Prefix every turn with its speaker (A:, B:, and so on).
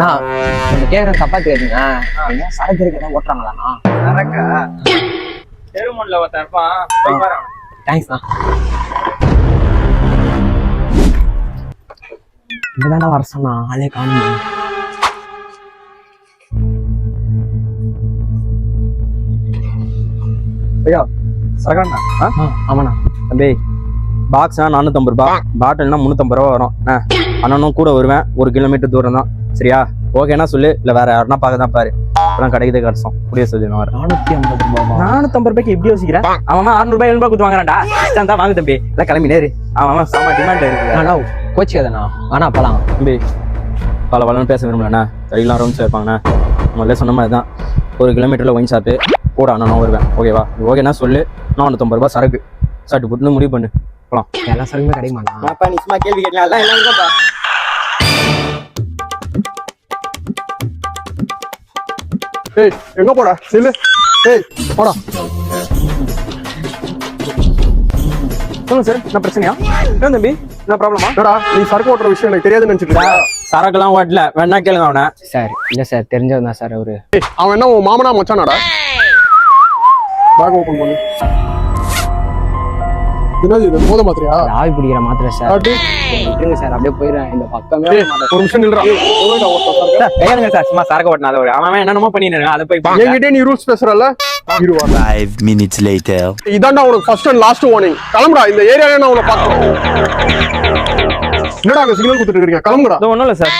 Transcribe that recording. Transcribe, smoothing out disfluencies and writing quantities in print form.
A: நான் கேக்குறேன் தப்பா கேட்டீங்க. சரக்கு இருக்கதான் ஓட்டுறாங்களாண்ணா?
B: சரக்கா தெருமுன்ல ஒருத்தன் இருப்பான்.
A: தேங்க்ஸ்ண்ணா. இங்கதான்டா வர சொன்னா ஆளே காணும்.
B: ஐயா சரக்கண்ணா.
A: ஆமாண்ணா.
B: தம்பி பாக்ஸ்னா 450 ரூபாய், பாட்டில்னா 350 ரூபா வரும். அண்ணனும் கூட வருவேன், 1 கிலோமீட்டர் தூரம் தான். சரியா? ஓகேனா சொல்லு, இல்ல வேற யாருன்னா பார்க்க தான் பாரு. இப்பெல்லாம் கிடைக்குது கஷ்டம். புரிய சொல்லி
A: 450 ரூபாய்.
B: 450 ரூபாய்க்கு எப்படி யோசிக்கிறேன்? அவன் 600 ரூபாய் 700 குத்து வாங்குறான்டா. தான் வாங்க தம்பி, இல்லை கிளம்பி நேரு. அவன் செம்ம டிமாண்ட் இருக்கு.
A: கோச்சிக்காதண்ணா. ஆனா அப்பலாம்
B: தம்பி பல பலன்னு பேச விரும்பலண்ணா. கையெல்லாம் ரவுண்ட்ஸ் வைப்பாங்கண்ணா. முதல்ல சொன்ன மாதிரி தான் 1 கிலோமீட்டரில் ஒயின் ஷாப்பு கூட அண்ணனும் வருவேன். ஓகேவா? ஓகேனா சொல்லு. 450 ரூபாய் சரக்கு சாப்பிட்டு போட்டுன்னு முடிவு பண்ணு. போலாம்.
A: எல்லா சரக்குமே கிடைக்குமாண்ணா?
B: நீ சும்மா கேள்வி கேட்கலாம். எல்லாம்
C: ஏய் எங்க போடா செல்லு. ஏய் போடா.
B: சொல்லுங்க சார், என்ன பிரச்சனையா? என்ன தம்பி, என்ன ப்ராப்ளமா?
C: என்னடா நீ சரக்கு ஓட்டுற விஷயம் எனக்கு தெரியாதுன்னு நினைச்சிட்டு
B: சரக்குலாம் ஓட்டல, வேணா கேளுங்க அவனை.
A: சார் இல்ல சார், தெரிஞ்சவன் தான் சார் அவரு.
C: அவன் என்ன உன் மாமனா மச்சானாடா? பேக் ஓபன் பண்ணு. என்னது இது? போத மாத்திரையா?
A: ஆவி பிடிக்கிற மாத்திரை சார். விட்டுருங்க சார், அப்படியே போயிடுறேன். இந்த பக்கமே
C: ஒரு நிமிஷம் நில்றா.
B: கையாளுங்க சார், சும்மா சரக்கு ஓட்டினா அதை அவன் என்னென்னமோ பண்ணிடுங்க. அதை போய்
C: என்கிட்ட நீ ரூல்ஸ் பேசுறல.
D: 5 minutes later.
C: இதான்டா உனக்கு ஃபர்ஸ்ட் அண்ட் லாஸ்ட் வார்னிங். கிளம்புடா, இந்த ஏரியால நான் உன்னை பார்க்கணும். என்னடா அங்க சிக்னல் கொடுத்துட்டு இருக்கீங்க? கிளம்புடா.
B: ஒன்றும் இல்லை சார்.